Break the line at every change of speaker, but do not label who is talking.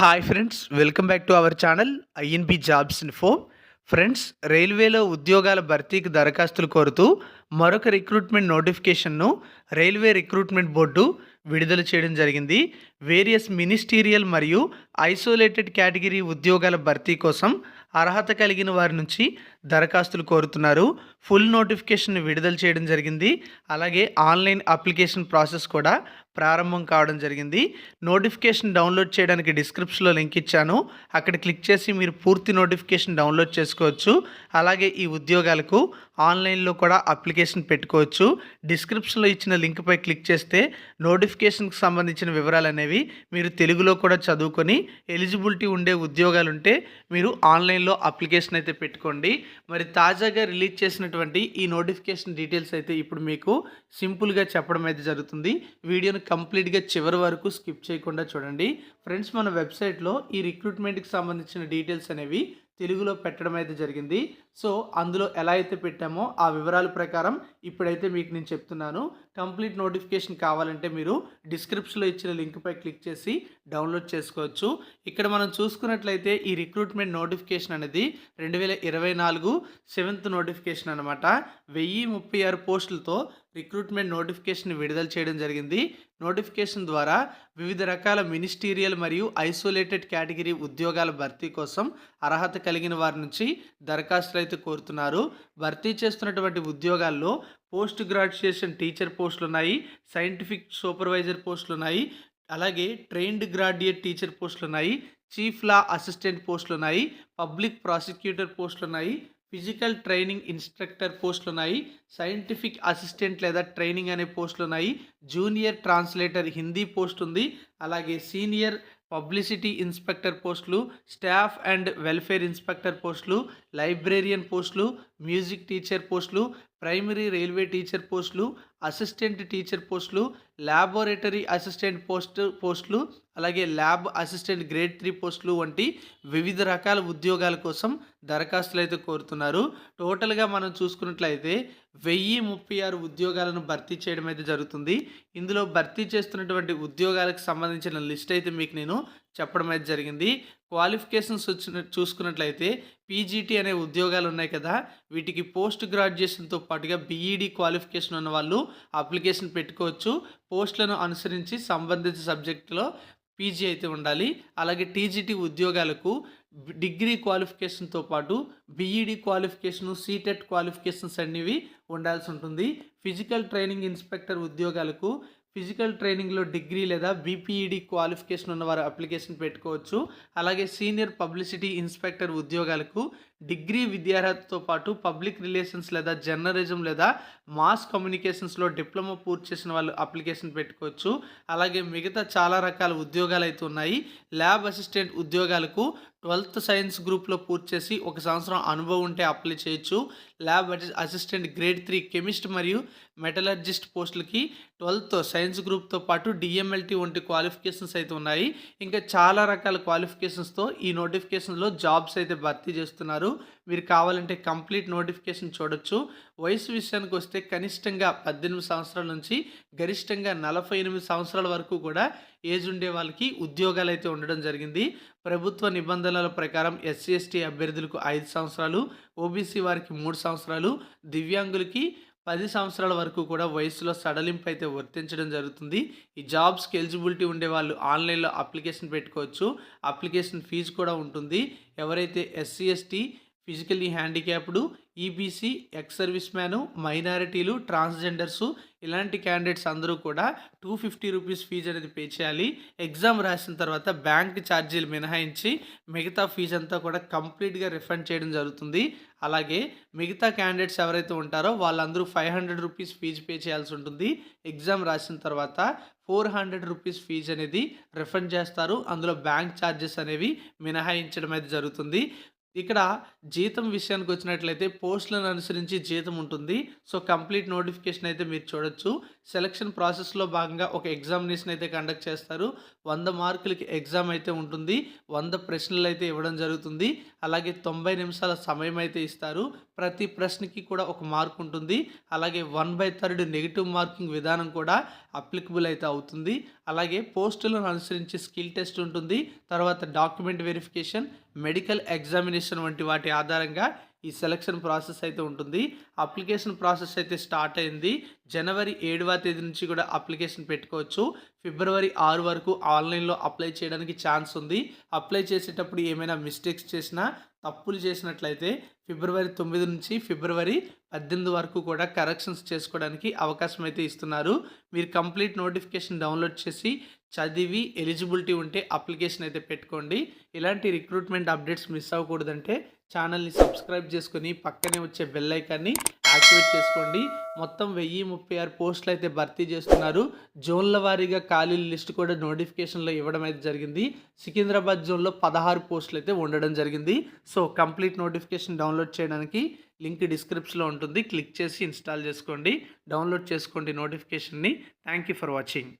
Hi friends, welcome back to our channel INB jobs info. Friends, రైల్వేలో ఉద్యోగాల భర్తీకి దరఖాస్తులు కోరుతూ మరొక రిక్రూట్మెంట్ నోటిఫికేషన్ను రైల్వే రిక్రూట్మెంట్ బోర్డు విడుదల చేయడం జరిగింది. వేరియస్ మినిస్టీరియల్ మరియు ఐసోలేటెడ్ కేటగిరీ ఉద్యోగాల భర్తీ కోసం అర్హత కలిగిన వారి నుంచి దరఖాస్తులు కోరుతున్నారు. ఫుల్ నోటిఫికేషన్ విడుదల చేయడం జరిగింది. అలాగే ఆన్లైన్ అప్లికేషన్ ప్రాసెస్ కూడా ప్రారంభం కావడం జరిగింది. నోటిఫికేషన్ డౌన్లోడ్ చేయడానికి డిస్క్రిప్షన్లో లింక్ ఇచ్చాను. అక్కడ క్లిక్ చేసి మీరు పూర్తి నోటిఫికేషన్ డౌన్లోడ్ చేసుకోవచ్చు. అలాగే ఈ ఉద్యోగాలకు ఆన్లైన్లో కూడా అప్లికేషన్ పెట్టుకోవచ్చు. డిస్క్రిప్షన్లో ఇచ్చిన లింక్పై క్లిక్ చేస్తే నోటిఫికేషన్కి సంబంధించిన వివరాలు అనేవి మీరు తెలుగులో కూడా చదువుకొని ఎలిజిబిలిటీ ఉండే ఉద్యోగాలు ఉంటే మీరు ఆన్లైన్లో అప్లికేషన్ అయితే పెట్టుకోండి. మరి తాజాగా రిలీజ్ చేసినటువంటి ఈ నోటిఫికేషన్ డీటెయిల్స్ అయితే ఇప్పుడు మీకు సింపుల్గా చెప్పడం అయితే జరుగుతుంది. వీడియోని కంప్లీట్గా చివరి వరకు స్కిప్ చేయకుండా చూడండి. ఫ్రెండ్స్, మన వెబ్సైట్లో ఈ రిక్రూట్మెంట్కి సంబంధించిన డీటెయిల్స్ అనేవి తెలుగులో పెట్టడం అయితే జరిగింది. సో అందులో ఎలా అయితే పెట్టామో ఆ వివరాల ప్రకారం ఇప్పుడైతే మీకు నేను చెప్తున్నాను. కంప్లీట్ నోటిఫికేషన్ కావాలంటే మీరు డిస్క్రిప్షన్లో ఇచ్చిన లింక్పై క్లిక్ చేసి డౌన్లోడ్ చేసుకోవచ్చు. ఇక్కడ మనం చూసుకున్నట్లయితే ఈ రిక్రూట్మెంట్ నోటిఫికేషన్ అనేది 2024 7th నోటిఫికేషన్ అనమాట. 1036 పోస్టులతో రిక్రూట్మెంట్ నోటిఫికేషన్ విడుదల చేయడం జరిగింది. నోటిఫికేషన్ ద్వారా వివిధ రకాల మినిస్టీరియల్ మరియు ఐసోలేటెడ్ కేటగిరీ ఉద్యోగాల భర్తీ కోసం అర్హత కలిగిన వారి నుంచి దరఖాస్తులు అయితే కోరుతున్నారు. భర్తీ చేస్తున్నటువంటి ఉద్యోగాల్లో పోస్ట్ గ్రాడ్యుయేషన్ టీచర్ పోస్టులు ఉన్నాయి, సైంటిఫిక్ సూపర్వైజర్ పోస్టులు ఉన్నాయి, అలాగే ట్రైన్డ్ గ్రాడ్యుయేట్ టీచర్ పోస్టులు ఉన్నాయి, చీఫ్ లా అసిస్టెంట్ పోస్టులు ఉన్నాయి, పబ్లిక్ ప్రాసిక్యూటర్ పోస్టులు ఉన్నాయి, ఫిజికల్ ట్రైనింగ్ ఇన్స్ట్రక్టర్ పోస్టులు ఉన్నాయి, సైంటిఫిక్ అసిస్టెంట్ లేదా ట్రైనింగ్ అనే పోస్టులు ఉన్నాయి, జూనియర్ ట్రాన్స్లేటర్ హిందీ పోస్ట్ ఉంది, అలాగే సీనియర్ పబ్లిసిటీ ఇన్స్పెక్టర్ పోస్టులు, స్టాఫ్ అండ్ వెల్ఫేర్ ఇన్స్పెక్టర్ పోస్టులు, లైబ్రేరియన్ పోస్టులు, మ్యూజిక్ టీచర్ పోస్టులు, ప్రైమరీ రైల్వే టీచర్ పోస్టులు, అసిస్టెంట్ టీచర్ పోస్టులు, ల్యాబొరేటరీ అసిస్టెంట్ పోస్టులు, అలాగే ల్యాబ్ అసిస్టెంట్ గ్రేడ్ 3 పోస్టులు వంటి వివిధ రకాల ఉద్యోగాల కోసం దరఖాస్తులు అయితే కోరుతున్నారు. టోటల్గా మనం చూసుకున్నట్లయితే 1036 ఉద్యోగాలను భర్తీ చేయడం అయితే జరుగుతుంది. ఇందులో భర్తీ చేస్తున్నటువంటి ఉద్యోగాలకు సంబంధించిన లిస్ట్ అయితే మీకు నేను చెప్పడం అయితే జరిగింది. క్వాలిఫికేషన్స్ చూసుకున్నట్లయితే పీజీటీ అనే ఉద్యోగాలు ఉన్నాయి కదా, వీటికి పోస్ట్ గ్రాడ్యుయేషన్తో పాటుగా బీఈడి క్వాలిఫికేషన్ ఉన్న వాళ్ళు అప్లికేషన్ పెట్టుకోవచ్చు. పోస్టులను అనుసరించి సంబంధిత సబ్జెక్టులో పీజీ అయితే ఉండాలి. అలాగే టీజీటీ ఉద్యోగాలకు డిగ్రీ క్వాలిఫికేషన్తో పాటు బీఈడి క్వాలిఫికేషను, సీటెట్ క్వాలిఫికేషన్స్ అనేవి ఉండాల్సి ఉంటుంది. ఫిజికల్ ట్రైనింగ్ ఇన్స్పెక్టర్ ఉద్యోగాలకు ఫిజికల్ ట్రైనింగ్లో డిగ్రీ లేదా బీపీఈడి క్వాలిఫికేషన్ ఉన్నవారు అప్లికేషన్ పెట్టుకోవచ్చు. అలాగే సీనియర్ పబ్లిసిటీ ఇన్స్పెక్టర్ ఉద్యోగాలకు డిగ్రీ విద్యార్హతతో పాటు పబ్లిక్ రిలేషన్స్ లేదా జర్నలిజం లేదా మాస్ కమ్యూనికేషన్స్లో డిప్లొమా పూర్తి చేసిన వాళ్ళు అప్లికేషన్ పెట్టుకోవచ్చు. అలాగే మిగతా చాలా రకాల ఉద్యోగాలు అయితే ఉన్నాయి. ల్యాబ్ అసిస్టెంట్ ఉద్యోగాలకు 12th సైన్స్ గ్రూప్లో పూర్తి చేసి 1 సంవత్సరం అనుభవం ఉంటే అప్లై చేయొచ్చు. ల్యాబ్ అసిస్టెంట్ గ్రేడ్ 3 కెమిస్ట్ మరియు మెటలర్జిస్ట్ పోస్టులకి 12th సైన్స్ గ్రూప్తో పాటు డిఎంఎల్టీ వంటి క్వాలిఫికేషన్స్ అయితే ఉన్నాయి. ఇంకా చాలా రకాల క్వాలిఫికేషన్స్తో ఈ నోటిఫికేషన్లో జాబ్స్ అయితే భర్తీ చేస్తున్నారు. మీరు కావాలంటే కంప్లీట్ నోటిఫికేషన్ చూడొచ్చు. వయసు విషయానికి వస్తే కనిష్టంగా 18 సంవత్సరాల నుంచి గరిష్టంగా 48 సంవత్సరాల వరకు కూడా ఏజ్ ఉండే వాళ్ళకి ఉద్యోగాలు అయితే ఉండడం జరిగింది. ప్రభుత్వ నిబంధనల ప్రకారం ఎస్సీ ఎస్టీ అభ్యర్థులకు 5 సంవత్సరాలు, ఓబీసీ వారికి 3 సంవత్సరాలు, దివ్యాంగులకి 10 సంవత్సరాల వరకు కూడా వయసులో సడలింపు అయితే వర్తించడం జరుగుతుంది. ఈ జాబ్స్కి ఎలిజిబిలిటీ ఉండే వాళ్ళు ఆన్లైన్లో అప్లికేషన్ పెట్టుకోవచ్చు. అప్లికేషన్ ఫీజు కూడా ఉంటుంది. ఎవరైతే SC ST, physically handicapped, EBC, ex service man, మైనారిటీలు, ట్రాన్స్జెండర్సు ఇలాంటి క్యాండిడేట్స్ అందరూ కూడా 250 రూపీస్ ఫీజు అనేది పే చేయాలి. ఎగ్జామ్ రాసిన తర్వాత బ్యాంక్ ఛార్జీలు మినహాయించి మిగతా ఫీజు అంతా కూడా కంప్లీట్గా రిఫండ్ చేయడం జరుగుతుంది. అలాగే మిగతా క్యాండిడేట్స్ ఎవరైతే ఉంటారో వాళ్ళందరూ 500 రూపీస్ ఫీజు పే చేయాల్సి ఉంటుంది. ఎగ్జామ్ రాసిన తర్వాత 400 రూపీస్ ఫీజు అనేది రిఫండ్ చేస్తారు. అందులో బ్యాంక్ ఛార్జెస్ అనేవి మినహాయించడం అయితే జరుగుతుంది. ఇక్కడ జీతం విషయానికి వచ్చినట్లయితే పోస్టులను అనుసరించి జీతం ఉంటుంది. సో కంప్లీట్ నోటిఫికేషన్ అయితే మీరు చూడొచ్చు. సెలక్షన్ ప్రాసెస్లో భాగంగా ఒక ఎగ్జామినేషన్ అయితే కండక్ట్ చేస్తారు. 100 మార్కులకి ఎగ్జామ్ అయితే ఉంటుంది. 100 ప్రశ్నలు అయితే ఇవ్వడం జరుగుతుంది. అలాగే 90 నిమిషాల సమయం అయితే ఇస్తారు. ప్రతి ప్రశ్నకి కూడా ఒక మార్క్ ఉంటుంది. అలాగే 1/3 నెగెటివ్ మార్కింగ్ విధానం కూడా అప్లికబుల్ అయితే అవుతుంది. అలాగే పోస్టులను అనుసరించి స్కిల్ టెస్ట్ ఉంటుంది. తర్వాత డాక్యుమెంట్ వెరిఫికేషన్, మెడికల్ ఎగ్జామినేషన్ వంటి వాటి ఆధారంగా ఈ సెలక్షన్ ప్రాసెస్ అయితే ఉంటుంది. అప్లికేషన్ ప్రాసెస్ అయితే స్టార్ట్ అయింది. జనవరి 7వ తేదీ నుంచి కూడా అప్లికేషన్ పెట్టుకోవచ్చు. ఫిబ్రవరి 6 వరకు ఆన్లైన్లో అప్లై చేయడానికి ఛాన్స్ ఉంది. అప్లై చేసేటప్పుడు ఏమైనా మిస్టేక్స్ చేసినా, తప్పులు చేసినట్లయితే ఫిబ్రవరి 9 నుంచి ఫిబ్రవరి 18 వరకు కూడా కరెక్షన్స్ చేసుకోవడానికి అవకాశం అయితే ఇస్తున్నారు. మీరు కంప్లీట్ నోటిఫికేషన్ డౌన్లోడ్ చేసి చదివి ఎలిజిబిలిటీ ఉంటే అప్లికేషన్ అయితే పెట్టుకోండి. ఇలాంటి రిక్రూట్మెంట్ అప్డేట్స్ మిస్ అవ్వకూడదంటే ఛానల్ని సబ్స్క్రైబ్ చేసుకొని పక్కనే వచ్చే బెల్ ఐకాన్ని యాక్టివేట్ చేసుకోండి. మొత్తం 1036 పోస్టులు అయితే భర్తీ చేస్తున్నారు. జోన్ల వారీగా ఖాళీల లిస్ట్ కూడా నోటిఫికేషన్లో ఇవ్వడం అయితే జరిగింది. సికింద్రాబాద్ జోన్లో 16 పోస్టులు అయితే ఉండడం జరిగింది. సో కంప్లీట్ నోటిఫికేషన్ డౌన్లోడ్ చేయడానికి లింక్ డిస్క్రిప్షన్లో ఉంటుంది. క్లిక్ చేసి ఇన్స్టాల్ చేసుకోండి, డౌన్లోడ్ చేసుకోండి నోటిఫికేషన్ని. Thank you for watching.